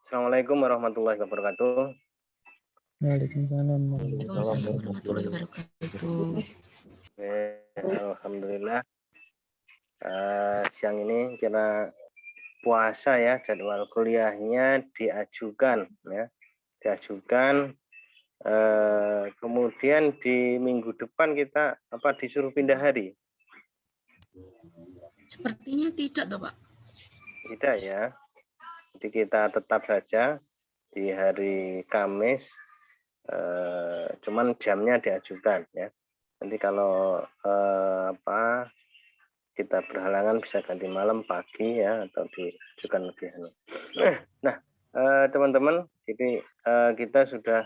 Assalamualaikum warahmatullahi wabarakatuh. Waalaikumsalam. Waalaikumsalam warahmatullahi wabarakatuh. Alhamdulillah. Siang ini kira puasa ya, jadwal kuliahnya diajukan ya, kemudian di minggu depan kita disuruh pindah hari? Sepertinya tidak toh Pak. Tidak ya, jadi kita tetap saja di hari Kamis, cuman jamnya diajukan ya. Nanti kalau kita berhalangan bisa ganti malam, pagi ya, atau diajukan lebih. Nah, teman-teman, jadi kita sudah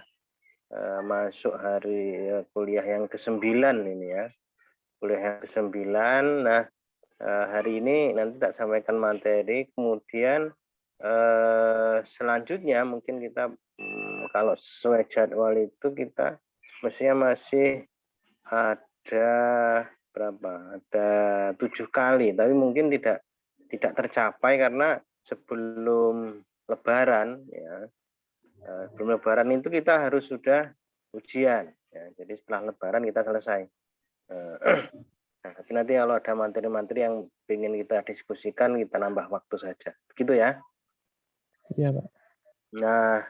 masuk hari kuliah yang ke-9 ini ya. Kuliah yang ke-9. Nah, hari ini nanti tak sampaikan materi, kemudian selanjutnya mungkin kita kalau sesuai jadwal itu kita mestinya masih ada berapa? Ada 7 kali, tapi mungkin tidak tercapai karena sebelum Lebaran ya. Sebelum Lebaran itu kita harus sudah ujian ya. Jadi setelah Lebaran kita selesai. Nah, tapi nanti kalau ada materi-materi yang ingin kita diskusikan, kita nambah waktu saja. Begitu ya? Iya, Pak. Nah,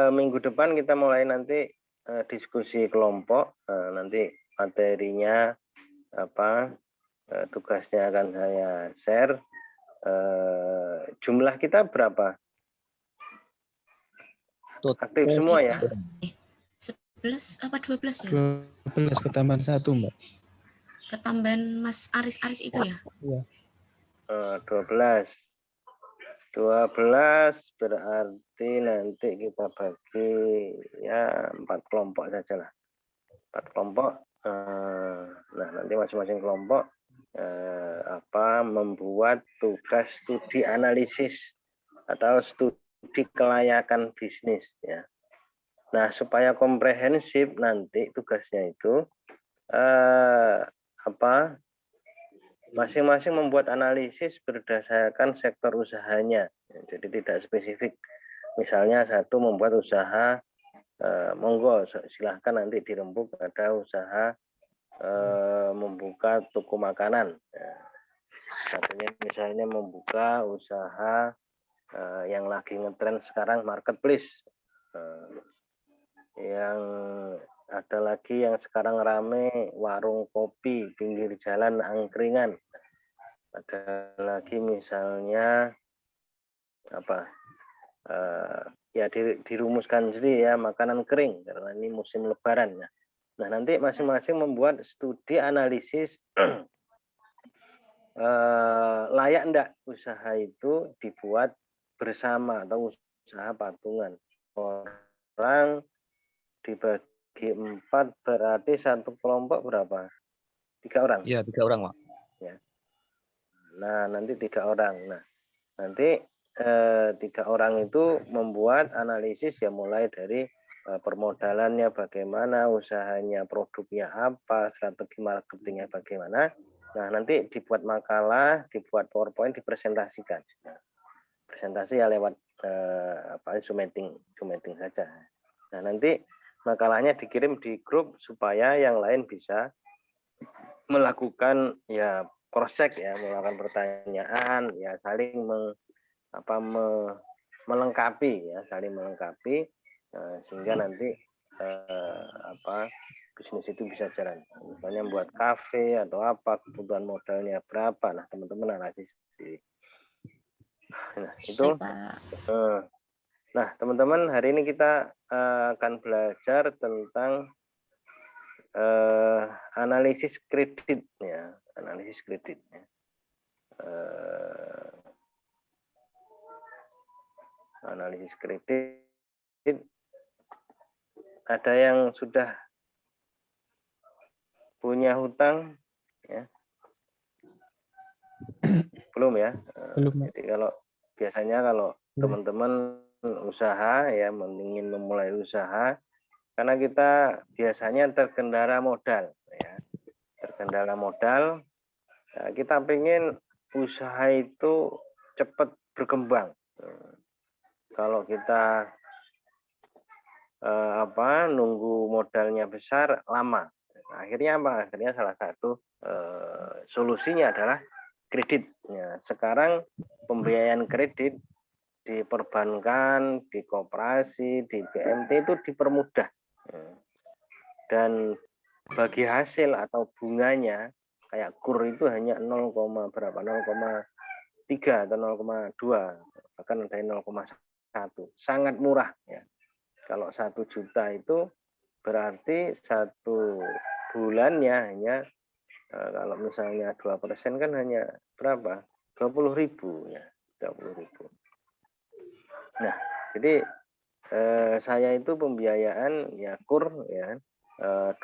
minggu depan kita mulai nanti diskusi kelompok. Nanti materinya tugasnya akan saya share. Jumlah kita berapa? Aktif semua ya? 11 apa 12 ya? 12 ketambahan 1, Mbak. Ketambahan Mas Aris itu ya? Iya. 12 berarti nanti kita bagi ya 4 kelompok saja lah. 4 kelompok. Nah, nanti masing-masing kelompok membuat tugas studi analisis atau studi kelayakan bisnis ya. Nah, supaya komprehensif nanti tugasnya itu masing-masing membuat analisis berdasarkan sektor usahanya. Jadi tidak spesifik. Misalnya satu membuat usaha, monggo silahkan nanti dirembuk ada usaha membuka toko makanan. Satunya misalnya membuka usaha yang lagi ngetren sekarang marketplace. Yang ada lagi yang sekarang rame warung kopi pinggir jalan angkringan. Ada lagi misalnya ya dirumuskan sendiri ya, makanan kering karena ini musim lebaran ya. Nah, nanti masing-masing membuat studi analisis layak enggak usaha itu dibuat bersama atau usaha patungan. Orang dibagi 4 berarti satu kelompok berapa? 3 orang? Iya, 3 orang, Pak. Ya. Nah, nanti 3 orang. Nah, nanti 3 orang itu membuat analisis ya, mulai dari permodalannya bagaimana, usahanya, produknya apa, strategi marketingnya bagaimana. Nah, nanti dibuat makalah, dibuat PowerPoint, dipresentasikan. Presentasi ya lewat Zoom meeting saja. Nah, nanti makalahnya dikirim di grup supaya yang lain bisa melakukan ya cross check ya, melakukan pertanyaan ya, saling melengkapi ya, saling melengkapi sehingga nanti bisnis itu bisa jalan. Misalnya buat kafe atau apa, kebutuhan modalnya berapa. Nah, teman-teman analisis sendiri. Nah, itu. Nah, teman-teman, hari ini kita akan belajar tentang analisis kredit ya, analisis kredit ya. Analisis kredit, ada yang sudah punya hutang ya? Belum ya? Belum. Jadi biasanya kalau teman-teman usaha ya, ingin memulai usaha, karena kita biasanya terkendala modal ya, kita pengen usaha itu cepat berkembang. Kalau kita nunggu modalnya besar lama. Akhirnya apa? Akhirnya salah satu solusinya adalah kredit. Ya, sekarang pembiayaan kredit di perbankan, di koperasi, di BMT itu dipermudah. Dan bagi hasil atau bunganya kayak kur itu hanya 0, berapa? 0,3 atau 0,2, bahkan ada 0,1. Sangat murah ya. Kalau 1 juta itu berarti 1 bulannya hanya kalau misalnya 2% kan hanya berapa? 20.000 ya, 20.000. Nah, jadi saya itu pembiayaan ya kur ya 25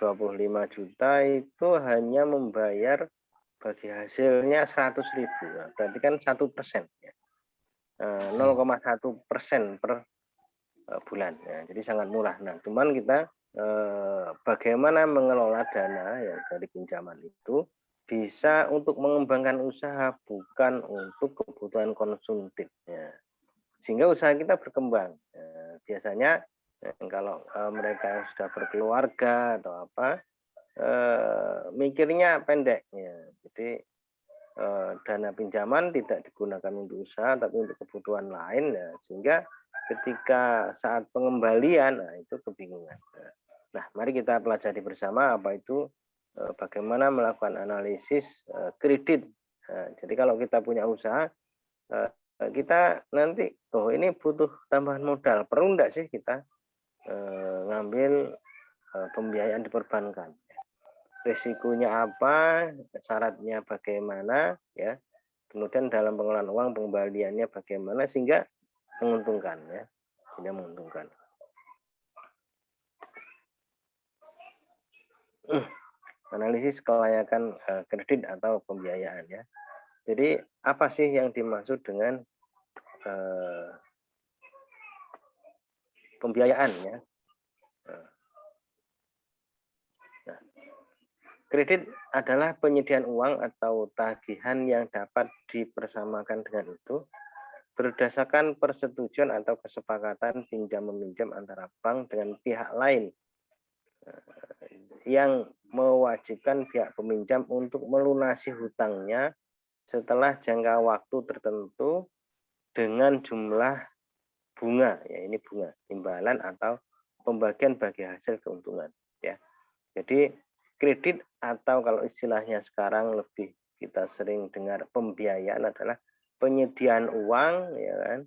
juta itu hanya membayar bagi hasilnya 100.000. Nah, berarti kan 1% ya. 0,1% per bulan ya. Jadi sangat murah. Nah, cuman kita bagaimana mengelola dana ya dari pinjaman itu bisa untuk mengembangkan usaha, bukan untuk kebutuhan konsumtif ya. Sehingga usaha kita berkembang. Biasanya kalau mereka yang sudah berkeluarga atau apa mikirnya pendek ya. Jadi dana pinjaman tidak digunakan untuk usaha tapi untuk kebutuhan lain ya, sehingga ketika saat pengembalian nah itu kebingungan. Nah, mari kita pelajari bersama apa itu bagaimana melakukan analisis kredit. Jadi kalau kita punya usaha kita nanti ini butuh tambahan modal, perlu enggak sih kita ngambil pembiayaan di perbankan? Risikonya apa, syaratnya bagaimana ya, kemudian dalam pengelolaan uang pengembaliannya bagaimana sehingga menguntungkan ya, sehingga menguntungkan. Analisis kelayakan kredit atau pembiayaan ya. Jadi apa sih yang dimaksud dengan pembiayaan ya? Nah, kredit adalah penyediaan uang atau tagihan yang dapat dipersamakan dengan itu berdasarkan persetujuan atau kesepakatan pinjam-meminjam antara bank dengan pihak lain yang mewajibkan pihak peminjam untuk melunasi hutangnya setelah jangka waktu tertentu dengan jumlah bunga, ya ini bunga, imbalan atau pembagian bagi hasil keuntungan. Ya, jadi kredit atau kalau istilahnya sekarang lebih kita sering dengar pembiayaan adalah penyediaan uang ya kan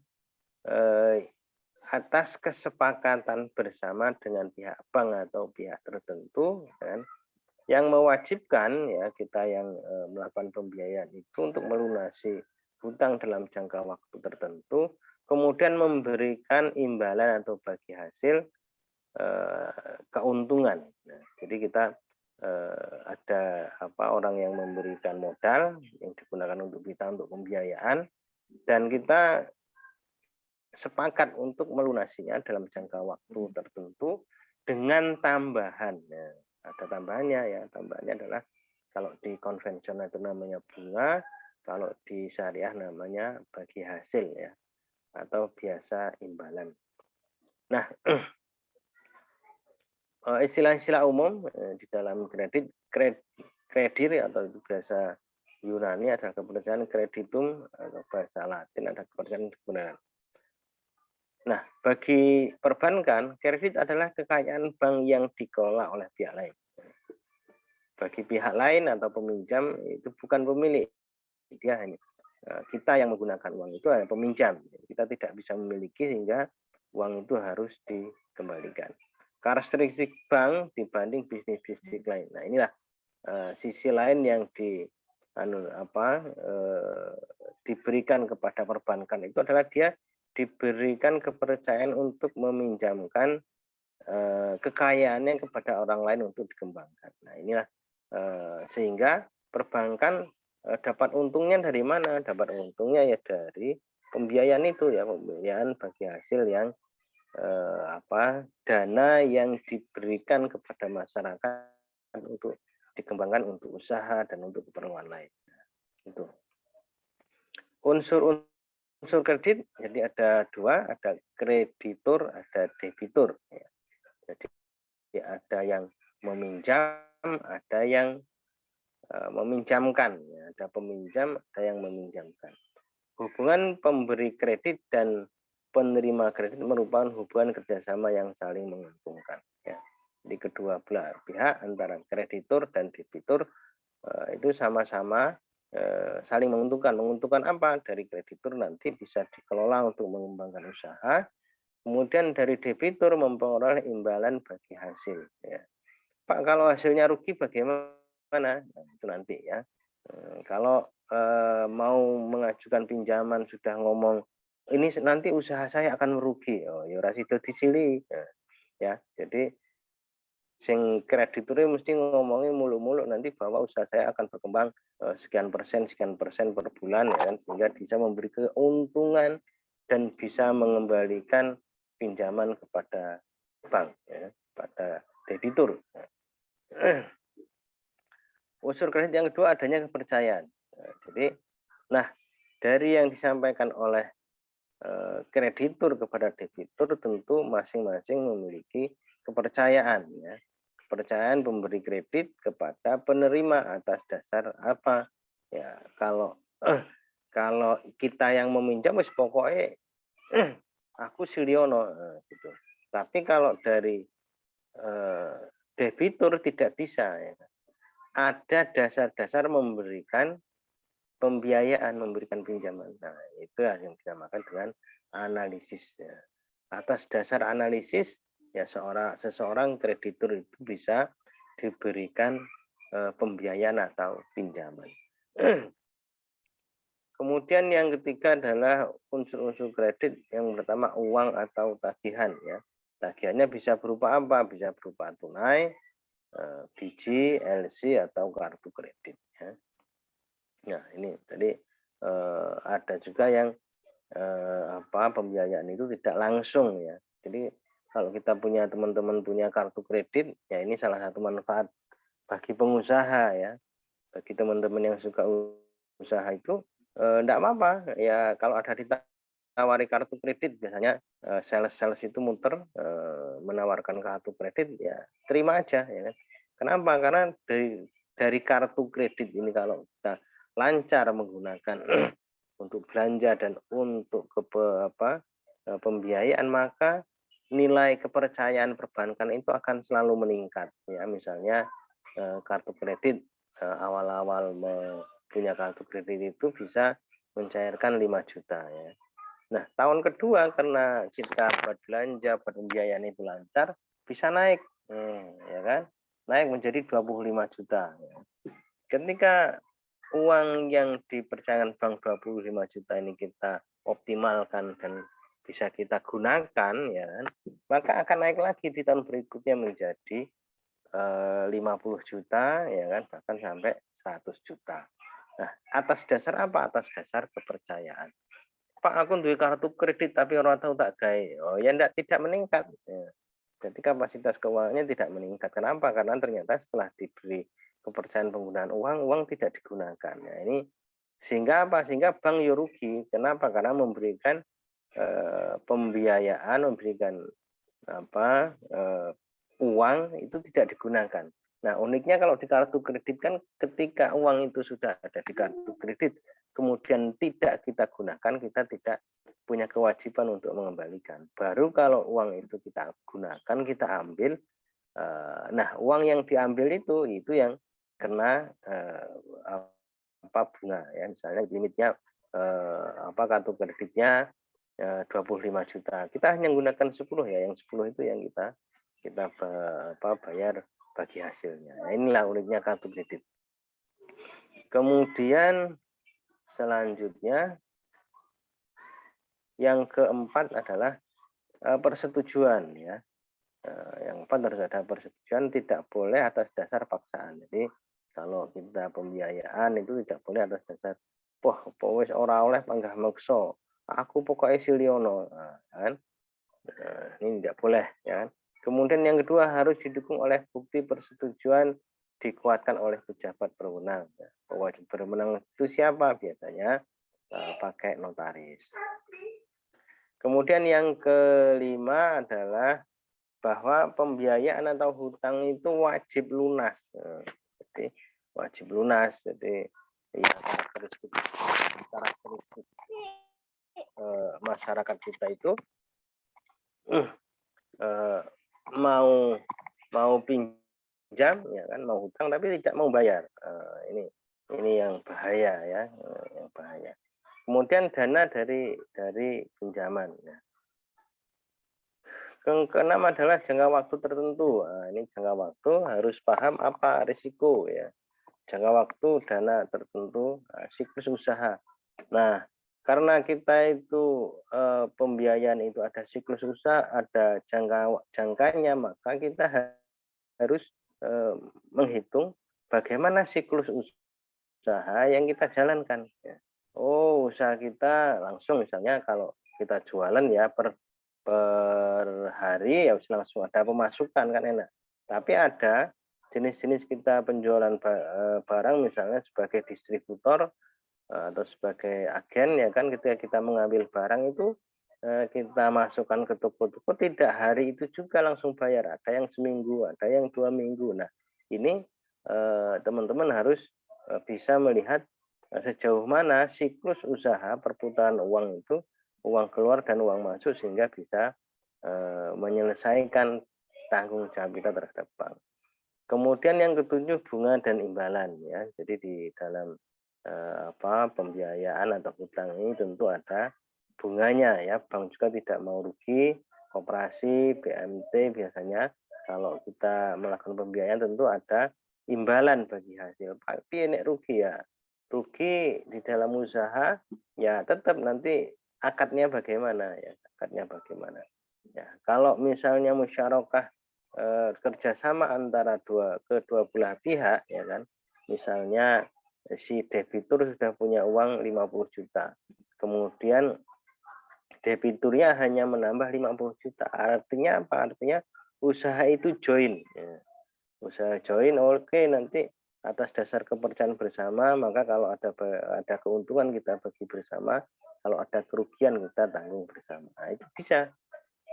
atas kesepakatan bersama dengan pihak bank atau pihak tertentu ya kan, yang mewajibkan ya kita yang melakukan pembiayaan itu untuk melunasi hutang dalam jangka waktu tertentu, kemudian memberikan imbalan atau bagi hasil keuntungan. Nah, jadi kita ada orang yang memberikan modal yang digunakan untuk kita untuk pembiayaan dan kita sepakat untuk melunasinya dalam jangka waktu tertentu dengan tambahan. Nah, ada tambahannya ya, tambahannya adalah kalau di konvensional itu namanya bunga, kalau di syariah namanya bagi hasil ya atau biasa imbalan. Nah, istilah-istilah umum di dalam kredit atau itu bahasa Yunani adalah kepercayaan kreditum atau bahasa Latin ada kepercayaan kebenaran. Nah, bagi perbankan kredit adalah kekayaan bank yang dikelola oleh pihak lain. Bagi pihak lain atau peminjam itu bukan pemilik, dia hanya kita yang menggunakan uang itu adalah peminjam. Kita tidak bisa memiliki sehingga uang itu harus dikembalikan. Karakteristik bank dibanding bisnis-bisnis lain. Nah, inilah sisi lain yang diberikan kepada perbankan itu adalah dia diberikan kepercayaan untuk meminjamkan kekayaannya kepada orang lain untuk dikembangkan. Nah, inilah sehingga perbankan dapat untungnya dari mana? Dapat untungnya ya dari pembiayaan itu ya, pembiayaan bagi hasil yang dana yang diberikan kepada masyarakat untuk dikembangkan untuk usaha dan untuk keperluan lain. Itu. unsur kredit jadi ada dua, ada kreditur, ada debitur. Ya. Jadi ada yang meminjam, ada yang meminjamkan. Ya. Ada peminjam, ada yang meminjamkan. Hubungan pemberi kredit dan penerima kredit merupakan hubungan kerjasama yang saling menguntungkan. Ya. Jadi kedua belah pihak antara kreditur dan debitur itu sama-sama saling menguntungkan. Menguntungkan apa? Dari kreditur nanti bisa dikelola untuk mengembangkan usaha. Kemudian dari debitur memperoleh imbalan bagi hasil. Ya. Pak, kalau hasilnya rugi bagaimana? Nah, itu nanti ya. Kalau mau mengajukan pinjaman sudah ngomong ini nanti usaha saya akan merugi. Oh, ya ora sida disili. Ya, jadi sing krediturnya mesti ngomongin mulu-mulu nanti bahwa usaha saya akan berkembang sekian persen per bulan ya kan, sehingga bisa memberi keuntungan dan bisa mengembalikan pinjaman kepada bank ya, pada debitur. Unsur kredit yang kedua adanya kepercayaan. Jadi dari yang disampaikan oleh kreditur kepada debitur tentu masing-masing memiliki kepercayaan ya. Kepercayaan pemberi kredit kepada penerima atas dasar apa? Ya, kalau kita yang meminjam wis pokoknya aku Siliono gitu. Tapi kalau dari debitur tidak bisa ya. Ada dasar-dasar memberikan pembiayaan, memberikan pinjaman. Nah, itu yang disamakan dengan analisis ya. Atas dasar analisis ya seseorang kreditur itu bisa diberikan pembiayaan atau pinjaman. Kemudian yang ketiga adalah unsur-unsur kredit. Yang pertama uang atau tagihan ya. Tagihannya bisa berupa apa? Bisa berupa tunai, biji, LC atau kartu kredit ya. Nah, ini tadi ada juga yang pembiayaan itu tidak langsung ya. Jadi kalau kita punya teman-teman punya kartu kredit, ya ini salah satu manfaat bagi pengusaha ya. Bagi teman-teman yang suka usaha itu enggak apa-apa ya, kalau ada ditawari kartu kredit biasanya sales-sales itu muter menawarkan kartu kredit ya terima aja ya. Kenapa? Karena dari kartu kredit ini kalau kita lancar menggunakan untuk belanja dan untuk pembiayaan, maka nilai kepercayaan perbankan itu akan selalu meningkat ya. Misalnya kartu kredit awal-awal punya kartu kredit itu bisa mencairkan 5 juta ya. Nah, tahun kedua karena kita buat belanja, pembiayaan itu lancar, bisa naik ya kan? Naik menjadi 25 juta ya. Ketika uang yang dipercayakan bank 25 juta ini kita optimalkan dan bisa kita gunakan ya kan, maka akan naik lagi di tahun berikutnya menjadi 50 juta ya kan, bahkan sampai 100 juta. Nah, atas dasar apa? Atas dasar kepercayaan. Pak, aku duwe kartu kredit tapi orang tahu tak gawe. Oh ya tidak meningkat. Ya. Jadi kapasitas keuangannya tidak meningkat. Kenapa? Karena ternyata setelah diberi kepercayaan penggunaan uang tidak digunakan. Nah, ini sehingga apa? Sehingga bank ya rugi. Kenapa? Karena memberikan pembiayaan, memberikan uang itu tidak digunakan. Nah, uniknya kalau di kartu kredit kan ketika uang itu sudah ada di kartu kredit, kemudian tidak kita gunakan, kita tidak punya kewajiban untuk mengembalikan. Baru kalau uang itu kita gunakan, kita ambil, nah uang yang diambil itu yang kena bunga ya, misalnya limitnya kartu kreditnya 25 juta. Kita hanya menggunakan 10 ya, yang 10 itu yang kita bayar bagi hasilnya. Nah, inilah uniknya kartu kredit. Kemudian selanjutnya yang keempat adalah persetujuan ya. Yang keempat harus ada persetujuan, tidak boleh atas dasar paksaan. Jadi kalau kita pembiayaan itu tidak boleh atas dasar wis ora oleh panggah meksa. Aku pokoknya Siliono. Nah, kan? Ini tidak boleh ya kan. Kemudian yang kedua harus didukung oleh bukti persetujuan dikuatkan oleh pejabat berwenang. Pejabat berwenang itu siapa? Biasanya pakai notaris. Kemudian yang kelima adalah bahwa pembiayaan atau hutang itu wajib lunas. Jadi wajib lunas. Jadi ya, karakteristik masyarakat kita itu mau pinjam ya kan, mau hutang tapi tidak mau bayar. Ini yang bahaya ya, yang bahaya. Kemudian dana dari pinjaman. Ya. Keenam adalah jangka waktu tertentu. Nah, ini jangka waktu harus paham apa risiko ya. Jangka waktu dana tertentu, siklus usaha. Nah, karena kita itu pembiayaan itu ada siklus usaha, ada jangkanya, maka kita harus menghitung bagaimana siklus usaha yang kita jalankan. Ya. Oh, usaha kita langsung misalnya kalau kita jualan ya per hari ya langsung ada pemasukan kan enak. Tapi ada jenis-jenis kita penjualan barang misalnya sebagai distributor atau sebagai agen ya kan, ketika kita mengambil barang itu kita masukkan ke toko-toko, tidak hari itu juga langsung bayar, ada yang seminggu, ada yang 2 minggu. Nah ini teman-teman harus bisa melihat sejauh mana siklus usaha perputaran uang itu, uang keluar dan uang masuk, sehingga bisa menyelesaikan tanggung jawab kita terhadap bank. Kemudian yang ketujuh, bunga dan imbalan ya. Jadi di dalam pembiayaan atau hutang ini tentu ada bunganya ya. Bank juga tidak mau rugi, koperasi, BMT biasanya kalau kita melakukan pembiayaan tentu ada imbalan bagi hasil. Tapi ini rugi ya. Rugi di dalam usaha ya tetap nanti akadnya bagaimana ya, akadnya bagaimana. Ya, kalau misalnya musyarakah kerjasama antara kedua belah pihak ya kan, misalnya si debitur sudah punya uang 50 juta, kemudian debiturnya hanya menambah 50 juta, artinya apa? Artinya usaha itu join ya. Usaha join, oke, nanti atas dasar kepercayaan bersama, maka kalau ada keuntungan kita bagi bersama, kalau ada kerugian kita tanggung bersama. Nah, itu bisa,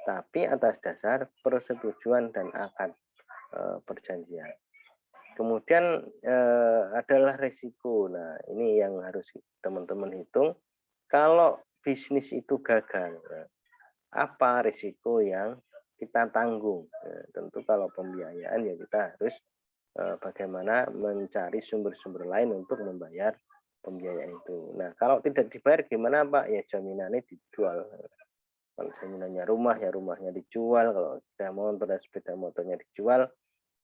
tapi atas dasar persetujuan dan akad perjanjian. Kemudian adalah resiko. Nah, ini yang harus teman-teman hitung. Kalau bisnis itu gagal, apa risiko yang kita tanggung? Tentu kalau pembiayaan ya kita harus bagaimana mencari sumber-sumber lain untuk membayar pembiayaan itu. Nah, kalau tidak dibayar gimana Pak? Ya jaminannya dijual. Kalau jaminannya rumah ya rumahnya dijual, kalau sepeda motor dan sepeda motornya dijual,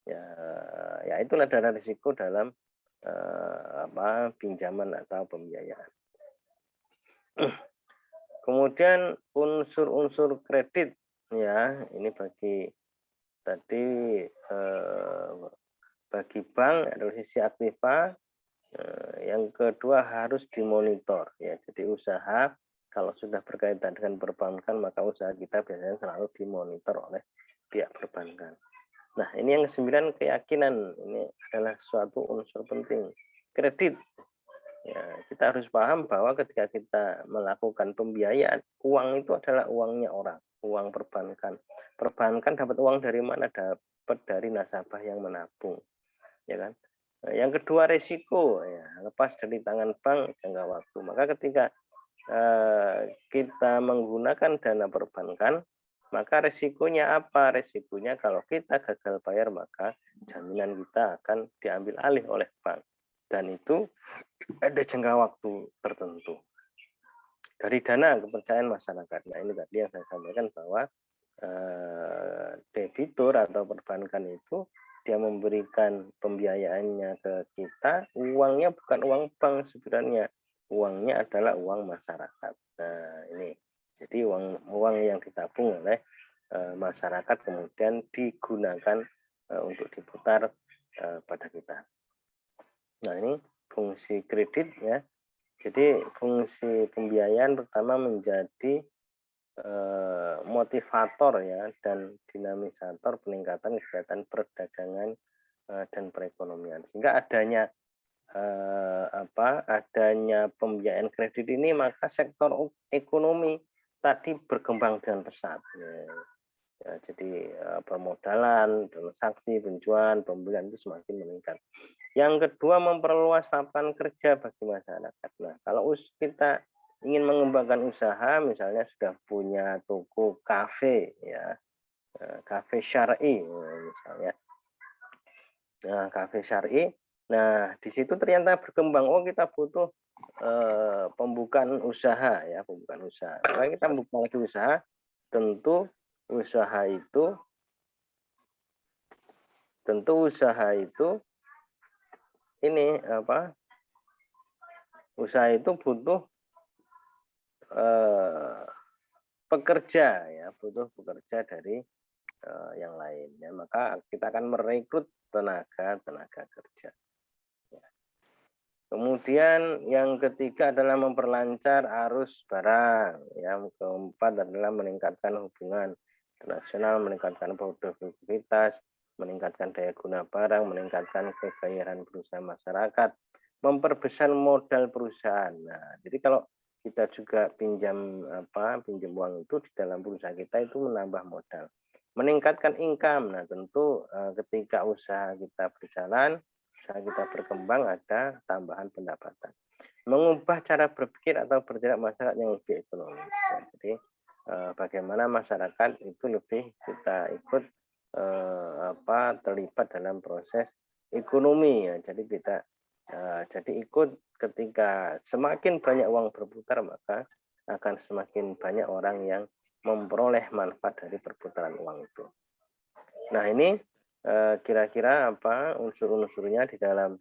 ya itulah dana risiko dalam pinjaman atau pembiayaan. Kemudian unsur-unsur kredit ya, ini bagi tadi bagi bank adalah sisi aktiva, yang kedua harus dimonitor ya. Jadi usaha kalau sudah berkaitan dengan perbankan, maka usaha kita biasanya selalu dimonitor oleh pihak perbankan. Nah, ini yang ke-9, keyakinan. Ini adalah suatu unsur penting. Kredit. Ya, kita harus paham bahwa ketika kita melakukan pembiayaan, uang itu adalah uangnya orang, uang perbankan. Perbankan dapat uang dari mana? Dapat dari nasabah yang menabung. Ya kan? Nah, yang kedua resiko, ya, lepas dari tangan bank jangka waktu. Maka ketika kita menggunakan dana perbankan, maka resikonya apa? Resikonya kalau kita gagal bayar, maka jaminan kita akan diambil alih oleh bank. Dan itu ada jangka waktu tertentu. Dari dana kepercayaan masyarakat. Nah, ini tadi yang saya sampaikan bahwa debitur atau perbankan itu dia memberikan pembiayaannya ke kita, uangnya bukan uang bank sebenarnya, uangnya adalah uang masyarakat. Nah, ini jadi uang yang ditabung oleh masyarakat kemudian digunakan untuk diputar pada kita. Nah, ini fungsi kredit ya. Jadi fungsi pembiayaan pertama menjadi motivator ya dan dinamisator peningkatan kegiatan perdagangan dan perekonomian, sehingga adanya adanya pembiayaan kredit ini, maka sektor ekonomi tadi berkembang dengan pesat. Ya, jadi permodalan, transaksi, penjualan, pembelian itu semakin meningkat. Yang kedua, memperluas lapangan kerja bagi masyarakat. Nah, kalau kita ingin mengembangkan usaha, misalnya sudah punya toko kafe, ya, kafe syar'i, misalnya, nah, kafe syar'i. Nah, di situ ternyata berkembang. Oh, kita butuh pembukaan usaha, ya, pembukaan usaha. Kalau kita buka lagi usaha, tentu usaha itu ini usaha itu butuh pekerja, ya, butuh pekerja dari yang lain, ya, maka kita akan merekrut tenaga kerja. Ya. Kemudian yang ketiga adalah memperlancar arus barang, ya. Keempat adalah meningkatkan hubungan internasional, meningkatkan produktivitas, meningkatkan daya guna barang, meningkatkan kebayaran perusahaan masyarakat, memperbesar modal perusahaan. Nah, jadi kalau kita juga pinjam uang itu di dalam perusahaan kita itu menambah modal, meningkatkan income. Nah, tentu ketika usaha kita berjalan, usaha kita berkembang, ada tambahan pendapatan. Mengubah cara berpikir atau bertindak masyarakat yang lebih ekonomis. Ya, jadi bagaimana masyarakat itu lebih kita ikut terlibat dalam proses ekonomi, ya. Jadi tidak jadi ikut ketika semakin banyak uang berputar, maka akan semakin banyak orang yang memperoleh manfaat dari perputaran uang itu. Nah, ini kira-kira unsur-unsurnya di dalam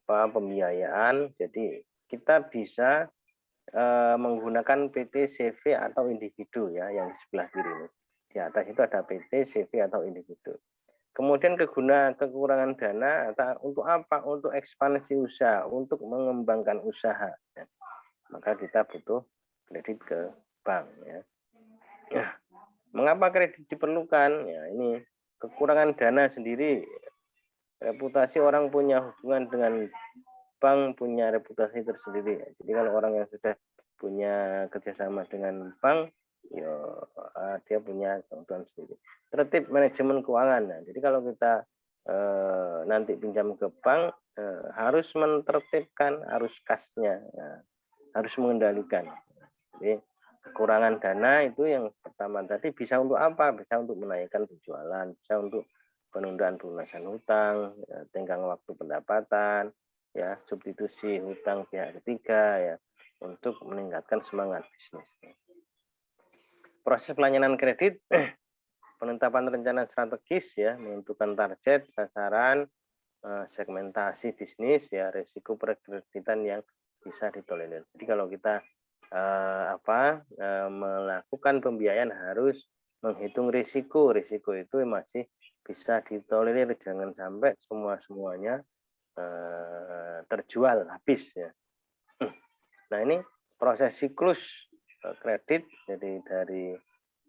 pembiayaan. Jadi kita bisa menggunakan PT, CV atau individu, ya, yang di sebelah kiri ini. Di atas itu ada PT, CV atau individu. Kemudian kekurangan dana untuk apa? Untuk ekspansi usaha, untuk mengembangkan usaha. Ya. Maka kita butuh kredit ke bank. Ya. Ya. Mengapa kredit diperlukan? Ya, ini kekurangan dana sendiri. Reputasi orang punya hubungan dengan bank, punya reputasi tersendiri. Jadi kalau orang yang sudah punya kerjasama dengan bank, ya, dia punya keuntungan sendiri. Tertib manajemen keuangan. Nah, jadi kalau kita nanti pinjam ke bank, harus mentertibkan arus kasnya, harus mengendalikan. Jadi kekurangan dana itu yang pertama tadi bisa untuk apa? Bisa untuk menaikkan penjualan, bisa untuk penundaan pelunasan hutang, ya, tenggang waktu pendapatan, ya, substitusi hutang pihak ketiga, ya, untuk meningkatkan semangat bisnis. Proses pelayanan kredit, penetapan rencana strategis, ya, menentukan target, sasaran, segmentasi bisnis, ya, risiko perkreditan yang bisa ditolerir. Jadi kalau kita melakukan pembiayaan harus menghitung risiko. Risiko itu masih bisa ditolerir, jangan sampai semuanya terjual habis, ya. Nah, ini proses siklus kredit, jadi dari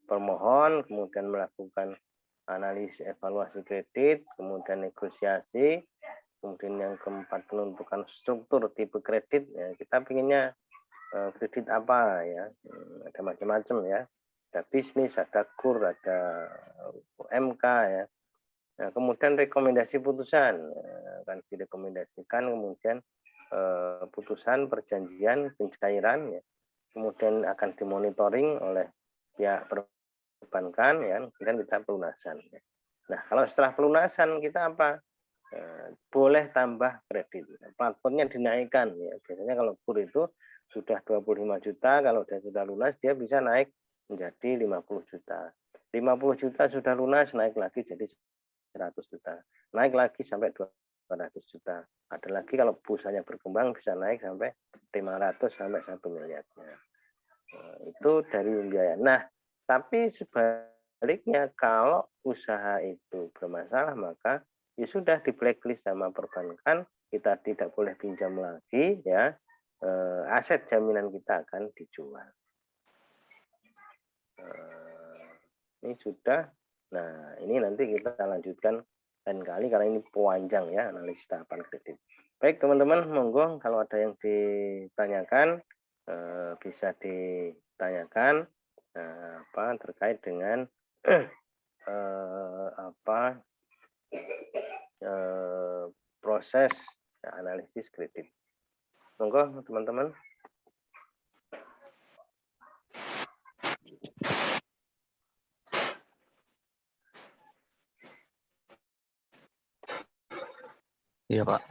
permohon, kemudian melakukan analisis evaluasi kredit, kemudian negosiasi, kemudian yang keempat penentukan struktur tipe kredit. Ya, kita pinginnya kredit apa, ya, ada macam-macam, ya, ada bisnis, ada KUR, ada UMK, ya. Nah, kemudian rekomendasi putusan akan direkomendasikan, kemudian putusan perjanjian pencairan, ya, kemudian akan dimonitoring oleh pihak perbankan, ya, kemudian kita pelunasan, ya. Nah, kalau setelah pelunasan kita apa? Boleh tambah kredit, platformnya dinaikkan, ya. Biasanya kalau KUR itu sudah 25 juta, kalau dia sudah lunas dia bisa naik menjadi 50 juta. 50 juta sudah lunas, naik lagi jadi 100 juta. Naik lagi sampai 200 juta. Ada lagi kalau perusahaannya berkembang bisa naik sampai 500 sampai 1 miliar. Itu dari pembiayaan. Nah, tapi sebaliknya kalau usaha itu bermasalah, maka ya sudah di blacklist sama perbankan, kita tidak boleh pinjam lagi, ya. Aset jaminan kita akan dijual. Ini sudah. Nah, ini nanti kita lanjutkan lain kali karena ini panjang, ya, analisis tahapan kredit. Baik teman-teman, monggo kalau ada yang ditanyakan bisa ditanyakan terkait dengan proses analisis kredit. Monggo teman-teman. Iya Pak.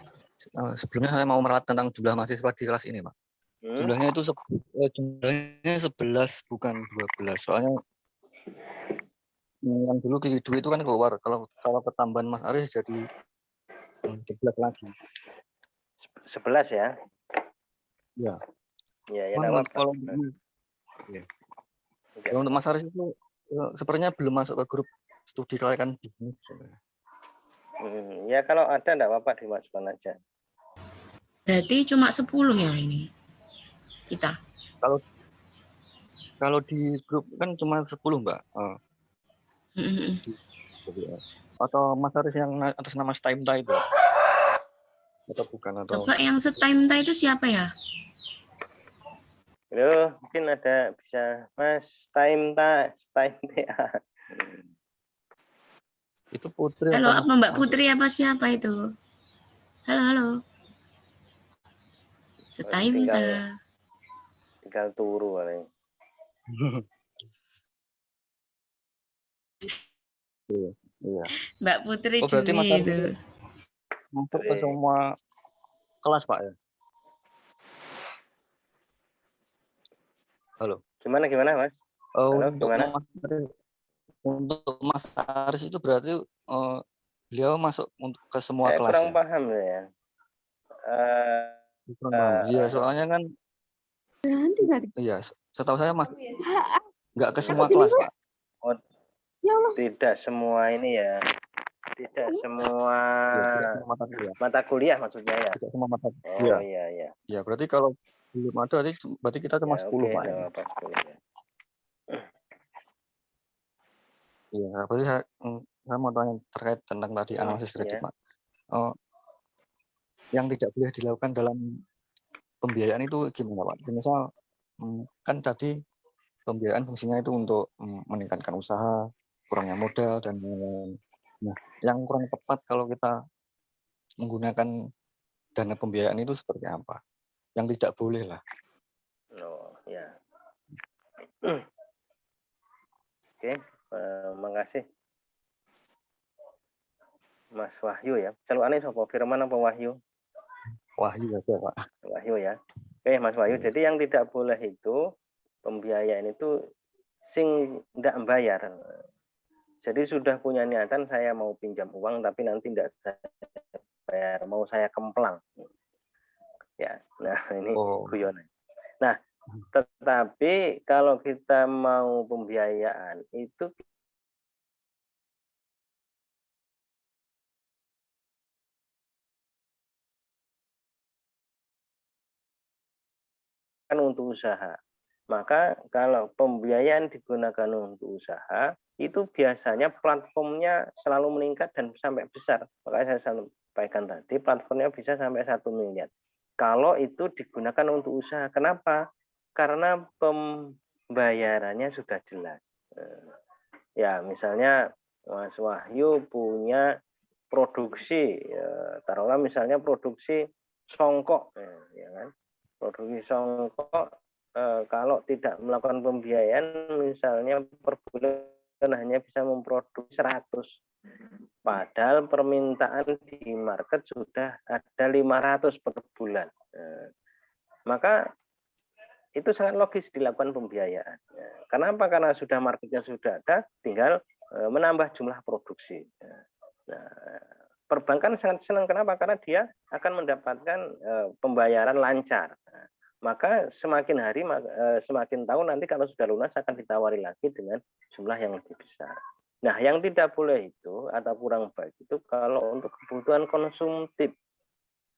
Sebelumnya saya mau meralat tentang jumlah mahasiswa di kelas ini Pak. Jumlahnya itu jumlahnya 11 bukan 12. Soalnya yang dulu Q2 itu kan keluar. Kalau ketambahan Mas Aris jadi 11 lagi. 11 ya? Ya. Ya, ya kalau untuk Mas Aris itu sepertinya belum masuk ke grup studi kelayakan bisnis. Ya kalau ada enggak apa-apa dimasukkan aja. Berarti cuma 10 ya ini kita. Kalau di grup kan cuma 10 Mbak. Atau Mas Aris yang atas nama Staimta itu? Atau bukan? Atau Coba yang Staimta itu siapa ya? Halo, mungkin ada bisa Mas Staimta. Itu Putri. Halo, apa Mbak Putri apa siapa itu? Halo. Staimta. Tinggal turu paling. Iya. Mbak Putri berarti Mas Juni itu. Masuk ke semua kelas Pak ya? Halo. Gimana Mas? Halo, gimana? Untuk Mas Aris itu berarti beliau masuk ke semua Saya kelas kurang ya? paham ya. Iya, soalnya kan iya, setahu saya Mas nggak ke semua kelas Pak. Oh, tidak semua ini ya. Tidak semua mata kuliah maksudnya ya. Tidak semua mata kuliah. Oh iya. Ya, berarti kalau belum ada berarti kita cuma 10 Pak. Iya, berarti saya mau tanya terkait tentang tadi analisis kredit Pak. Yang tidak boleh dilakukan dalam pembiayaan itu gimana Pak? Misal kan tadi pembiayaan fungsinya itu untuk meningkatkan usaha, kurangnya modal dan lain-lain. Nah, yang kurang tepat kalau kita menggunakan dana pembiayaan itu seperti apa? Yang tidak boleh lah. Oh ya. Oke, makasih. Mas Wahyu ya. Celukannya siapa? Firman apa Wahyu? Wahyu aja Pak. Wahyu ya. Oke Mas Wahyu. Jadi yang tidak boleh itu pembiayaan itu sing nggak membayar. Jadi sudah punya niatan saya mau pinjam uang tapi nanti tidak saya bayar, mau saya kemplang. Ya, nah ini guyonan. Nah, tetapi kalau kita mau pembiayaan itu kan untuk usaha. Maka kalau pembiayaan digunakan untuk usaha, itu biasanya platformnya selalu meningkat dan sampai besar. Makanya saya sampaikan tadi, platformnya bisa sampai 1 miliar. Kalau itu digunakan untuk usaha. Kenapa? Karena pembayarannya sudah jelas. Ya, misalnya Mas Wahyu punya produksi, taruhlah misalnya produksi songkok, ya kan? Produksi songkok kalau tidak melakukan pembiayaan misalnya per bulan hanya bisa memproduksi 100. Padahal permintaan di market sudah ada 500 per bulan. Maka itu sangat logis dilakukan pembiayaan. Kenapa? Karena sudah marketnya sudah ada, tinggal menambah jumlah produksi. Nah, perbankan sangat senang. Kenapa? Karena dia akan mendapatkan pembayaran lancar. Maka semakin hari, semakin tahun nanti kalau sudah lunas akan ditawari lagi dengan jumlah yang lebih besar. Nah, yang tidak boleh itu atau kurang baik itu kalau untuk kebutuhan konsumtif.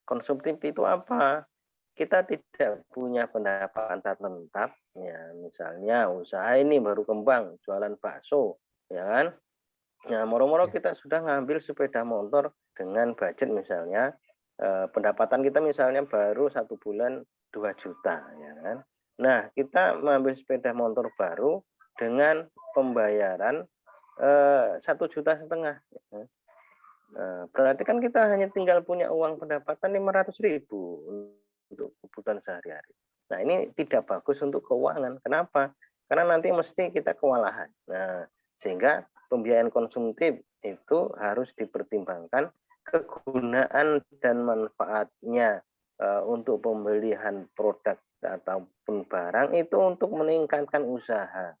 Konsumtif itu apa? Kita tidak punya pendapatan tetap, ya misalnya usaha ini baru kembang, jualan bakso, ya kan? Nah, moro-moro kita sudah ngambil sepeda motor dengan budget misalnya pendapatan kita misalnya baru 1 bulan 2 juta, ya kan. Nah, kita mengambil sepeda motor baru dengan pembayaran 1,5 juta. Berarti kan kita hanya tinggal punya uang pendapatan 500.000 untuk kebutuhan sehari-hari. Nah, ini tidak bagus untuk keuangan. Kenapa? Karena nanti mesti kita kewalahan. Nah, sehingga pembiayaan konsumtif itu harus dipertimbangkan kegunaan dan manfaatnya untuk pembelian produk ataupun barang itu untuk meningkatkan usaha.